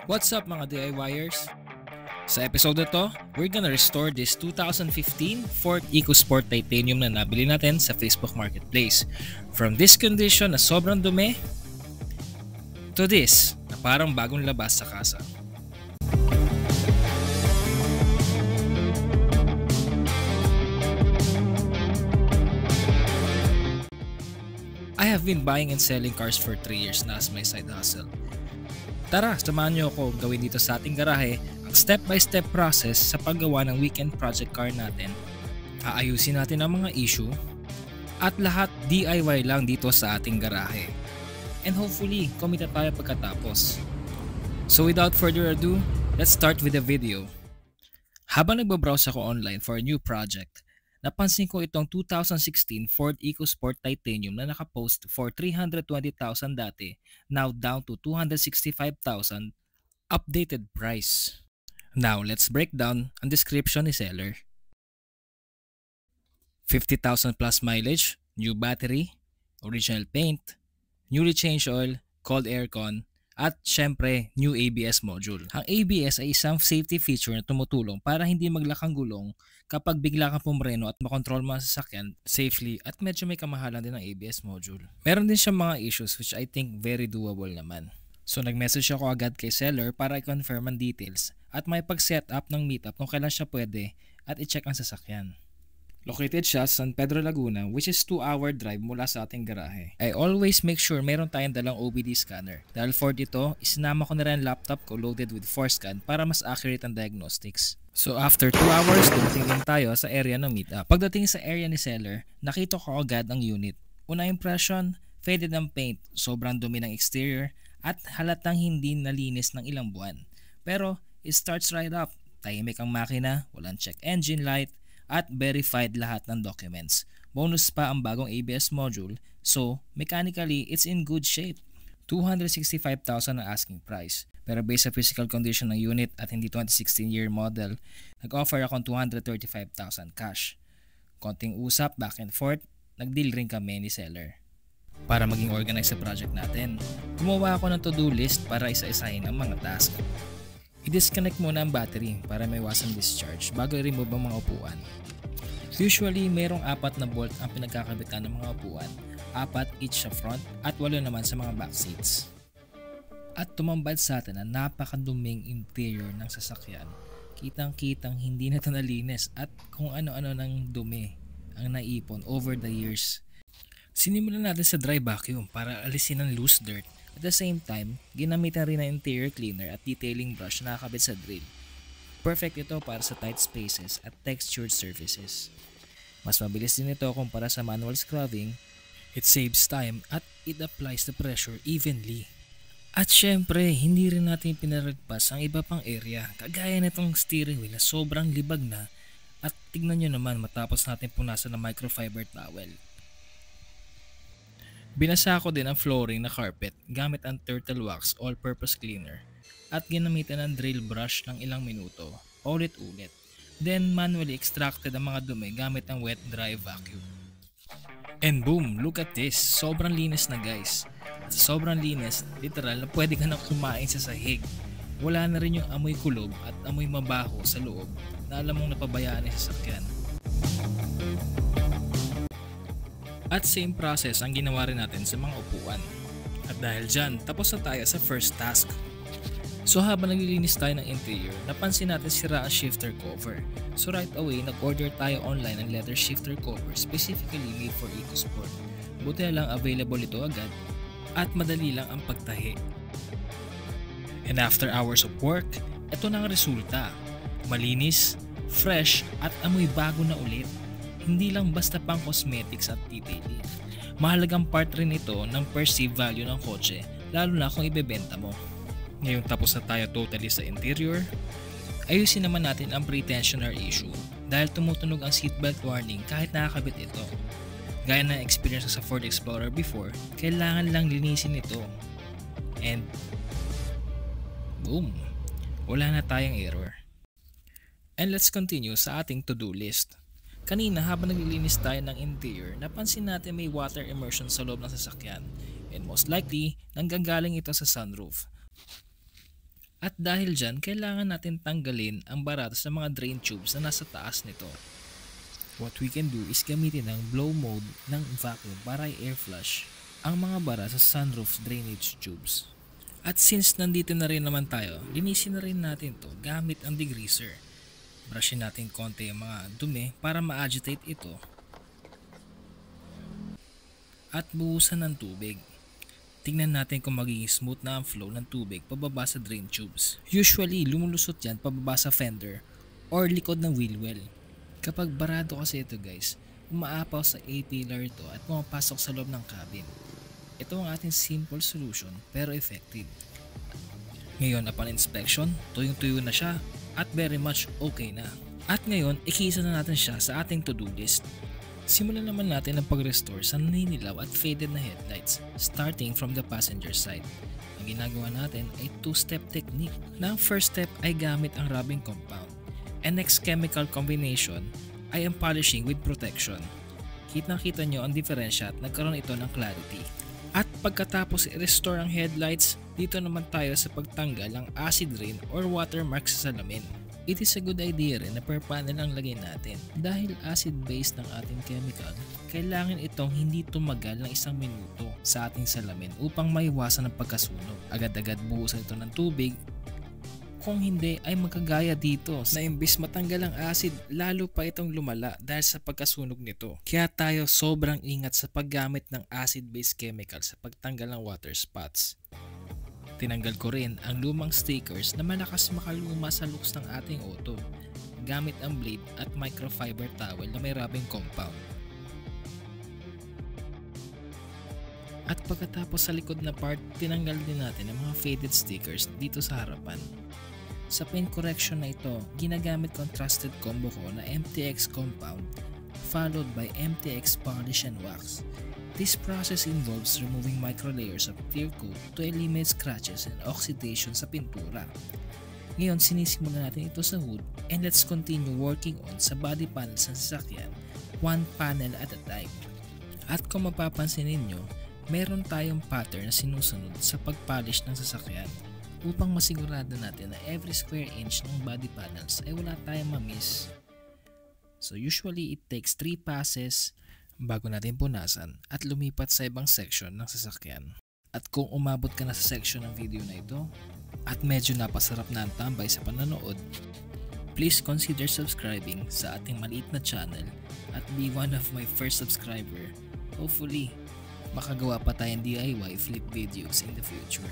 What's up mga DIYers? Sa episode na to, we're gonna restore this 2015 Ford EcoSport Titanium na nabili natin sa Facebook Marketplace. From this condition na sobrang dumi, to this na parang bagong labas sa kasa. I have been buying and selling cars for 3 years na as my side hustle. Tara, samahan niyo ako gawin dito sa ating garahe ang step-by-step process sa paggawa ng weekend project car natin. Aayusin natin ang mga issue at lahat DIY lang dito sa ating garahe. And hopefully, kumita tayo pagkatapos. So without further ado, let's start with the video. Habang nagbabrowse ako online for a new project, napansin ko itong 2016 Ford EcoSport Titanium na nakapost for 320,000 dati, now down to 265,000 updated price. Now, let's break down ang description ni seller. 50,000 plus mileage, new battery, original paint, newly changed oil, cold aircon, at syempre, new ABS module. Ang ABS ay isang safety feature na tumutulong para hindi maglakang gulong kapag bigla kang pumreno at makontrol mo ang sasakyan safely, at medyo may kamahalan din ang ABS module. Meron din siyang mga issues which I think very doable naman. So nag-message ako agad kay seller para i-confirm ang details at may pag-set up ng meetup kung kailan siya pwede at i-check ang sasakyan. Located siya sa San Pedro, Laguna, which is 2-hour drive mula sa ating garahe. I always make sure meron tayong dalang OBD scanner. Dahil for dito, isinama ko na rin ang laptop ko loaded with ForScan para mas accurate ang diagnostics. So after 2 hours, dumating din tayo sa area ng meetup. Pagdating sa area ni seller, nakita ko agad ang unit. Una impression, faded ang paint, sobrang dumi ng exterior, at halatang hindi nalinis ng ilang buwan. Pero it starts right up. Tahimik ang makina, walang check engine light, at verified lahat ng documents. Bonus pa ang bagong ABS module, so mechanically it's in good shape. 265,000 ang asking price. Pero based sa physical condition ng unit at hindi 2016 year model, nag-offer akong 235,000 cash. Konting usap back and forth, nag-deal rin kami ni seller. Para maging organized sa project natin, gumawa ako ng to-do list para isa-isahin ang mga task. I-disconnect muna ang battery para may iwasan discharge bago i-remove ang mga upuan. Usually, mayroong 4 na bolt ang pinagkakabitan ng mga upuan, 4 each sa front at 8 naman sa mga back seats. At tumambad sa atin ang napakaduming interior ng sasakyan. Kitang-kitang hindi na ito nalinis at kung ano-ano ng dumi ang naipon over the years. Sinimulan natin sa dry vacuum para alisin ang loose dirt. At the same time, ginamitan rin ng interior cleaner at detailing brush na nakakabit sa drill. Perfect ito para sa tight spaces at textured surfaces. Mas mabilis din ito kumpara sa manual scrubbing. It saves time at it applies the pressure evenly. At syempre, hindi rin natin pinaragpas ang iba pang area, kagaya nitong steering wheel na sobrang libag na, at tignan nyo naman matapos natin punasan ng microfiber towel. Binasa ko din ang flooring na carpet gamit ang Turtle Wax all-purpose cleaner at ginamitan ng drill brush ng ilang minuto, ulit-ulit. Then manually extracted ang mga dumi gamit ang wet dry vacuum. And boom, look at this, sobrang linis na guys. At sa sobrang linis, literal na pwede ka na kumain sa sahig. Wala na rin yung amoy kulob at amoy mabaho sa loob na alam mong napabayaan ng sasakyan. At same process ang ginawa rin natin sa mga upuan. At dahil dyan, tapos na tayo sa first task. So habang naglilinis tayo ng interior, napansin natin sira ang shifter cover. So right away, nag-order tayo online ng leather shifter cover specifically made for EcoSport. Buti na lang available ito agad at madali lang ang pagtahi. And after hours of work, ito na ang resulta. Malinis, fresh at amoy bago na ulit. Hindi lang basta pang cosmetics at detailing. Mahalagang part rin ito ng perceived value ng kotse, lalo na kung ibebenta mo. Ngayon tapos na tayo totally sa interior, ayusin naman natin ang pre-tensioner issue dahil tumutunog ang seatbelt warning kahit nakakabit ito. Gaya ng experience sa Ford Explorer before, kailangan lang linisin ito. And boom! Wala na tayong error. And let's continue sa ating to-do list. Kanina habang naglilinis tayo ng interior, napansin natin may water immersion sa loob ng sasakyan and most likely nanggagaling ito sa sunroof. At dahil dyan, kailangan natin tanggalin ang barato sa mga drain tubes na nasa taas nito. What we can do is gamitin ang blow mode ng vacuum para i-air flush ang mga bara sa sunroof drainage tubes. At since nandito na rin naman tayo, linisin na rin natin to gamit ang degreaser. Brushin natin konti ang mga dumi para ma-agitate ito. At buhusan ng tubig. Tingnan natin kung magiging smooth na ang flow ng tubig pababa sa drain tubes. Usually, lumulusot yan pababa sa fender or likod ng wheel well. Kapag barado kasi ito guys, umaapaw sa A-pillar ito at pumapasok sa loob ng cabin. Ito ang ating simple solution pero effective. Ngayon upon inspection, tuyong-tuyo na siya at very much okay na. At ngayon, ikisa na natin siya sa ating to-do list. Simulan naman natin ang pag-restore sa naninilaw at faded na headlights starting from the passenger side. Ang ginagawa natin ay two-step technique. Na ang first step ay gamit ang rubbing compound. And next chemical combination ay ang polishing with protection. Kitang-kita nyo ang diferensya at nagkaroon ito ng clarity. At pagkatapos i-restore ang headlights, dito naman tayo sa pagtanggal ng acid rain or watermark sa salamin. It is a good idea rin na per panel ang lagay natin. Dahil acid-based ng ating chemical, kailangan itong hindi tumagal ng 1 minuto sa ating salamin upang maiwasan ang pagkasunog. Agad-agad buhusan ito ng tubig. Kung hindi ay magkagaya dito na imbis matanggal ang acid, lalo pa itong lumala dahil sa pagkasunog nito. Kaya tayo sobrang ingat sa paggamit ng acid-based chemical sa pagtanggal ng water spots. Tinanggal ko rin ang lumang stickers na malakas makaluma sa looks ng ating auto gamit ang blade at microfiber towel na may rubbing compound. At pagkatapos sa likod na part, tinanggal din natin ang mga faded stickers dito sa harapan. Sa paint correction na ito, ginagamit ko ang trusted combo ko na MTX compound followed by MTX polish and wax. This process involves removing microlayers of clear coat to eliminate scratches and oxidation sa pintura. Ngayon, sinisimulan natin ito sa hood and let's continue working on sa body panels ng sasakyan, one panel at a time. At kung mapapansin ninyo, meron tayong pattern na sinusunod sa pagpolish ng sasakyan upang masigurado natin na every square inch ng body panels ay wala tayong ma-miss. So usually it takes 3 passes bago natin punasan at lumipat sa ibang section ng sasakyan. At kung umabot ka na sa section ng video na ito at medyo napasarap na ang tambay sa panonood, please consider subscribing sa ating maliit na channel at be one of my first subscriber. Hopefully, makagawa pa tayong DIY flip videos in the future.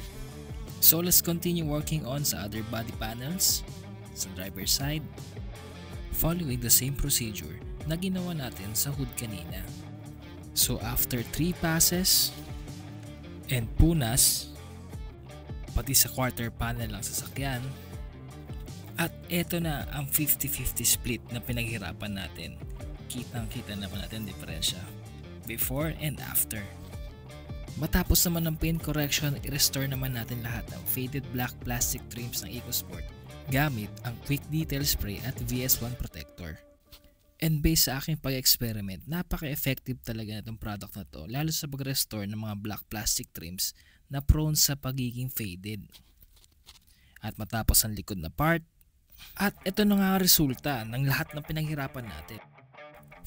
So let's continue working on sa other body panels, sa driver side, following the same procedure na ginawa natin sa hood kanina. So after 3 passes and punas, pati sa quarter panel ng sasakyan, at eto na ang 50-50 split na pinaghirapan natin. Kitang-kita naman natin diferensya before and after. Matapos naman ng paint correction, i-restore naman natin lahat ng faded black plastic trims ng EcoSport gamit ang Quick Detail Spray at VS1 Protector. And based sa aking pag-experiment, napaka-effective talaga na itong product na to, lalo sa pag-restore ng mga black plastic trims na prone sa pagiging faded. At matapos ang likod na part, at ito na nga ang resulta ng lahat ng pinaghirapan natin.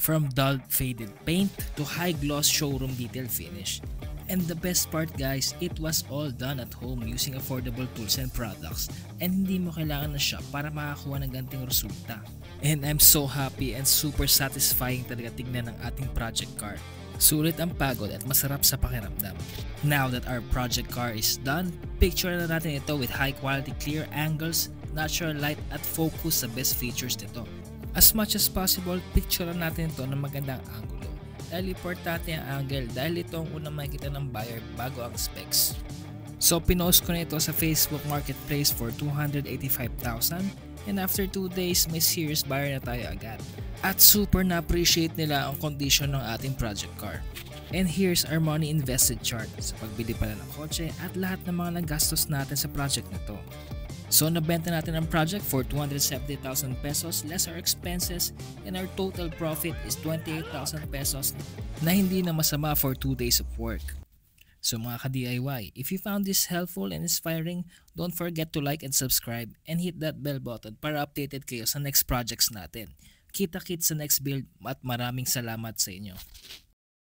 From dull faded paint to high gloss showroom detail finish. And the best part guys, it was all done at home using affordable tools and products and hindi mo kailangan ng shop para makakuha ng ganting resulta. And I'm so happy and super satisfying talaga tignan ng ating project car. Sulit ang pagod at masarap sa pakiramdam. Now that our project car is done, picture na natin ito with high quality clear angles, natural light at focus sa best features nito. As much as possible, picture natin ito ng magandang angulo. Dahil importante ang angle dahil ito ang unang makikita ng buyer bago ang specs. So pinost ko na ito sa Facebook Marketplace for 285,000 and after 2 days may serious buyer na tayo agad. At super na-appreciate nila ang condition ng ating project car. And here's our money invested chart sa pagbili pala ng kotse at lahat ng mga nagastos natin sa project na to. So nabenta natin ang project for 270,000 pesos less our expenses and our total profit is 28,000 pesos na hindi na masama for 2 days of work. So mga ka-DIY, if you found this helpful and inspiring, don't forget to like and subscribe and hit that bell button para updated kayo sa next projects natin. Kita-kits sa next build at maraming salamat sa inyo.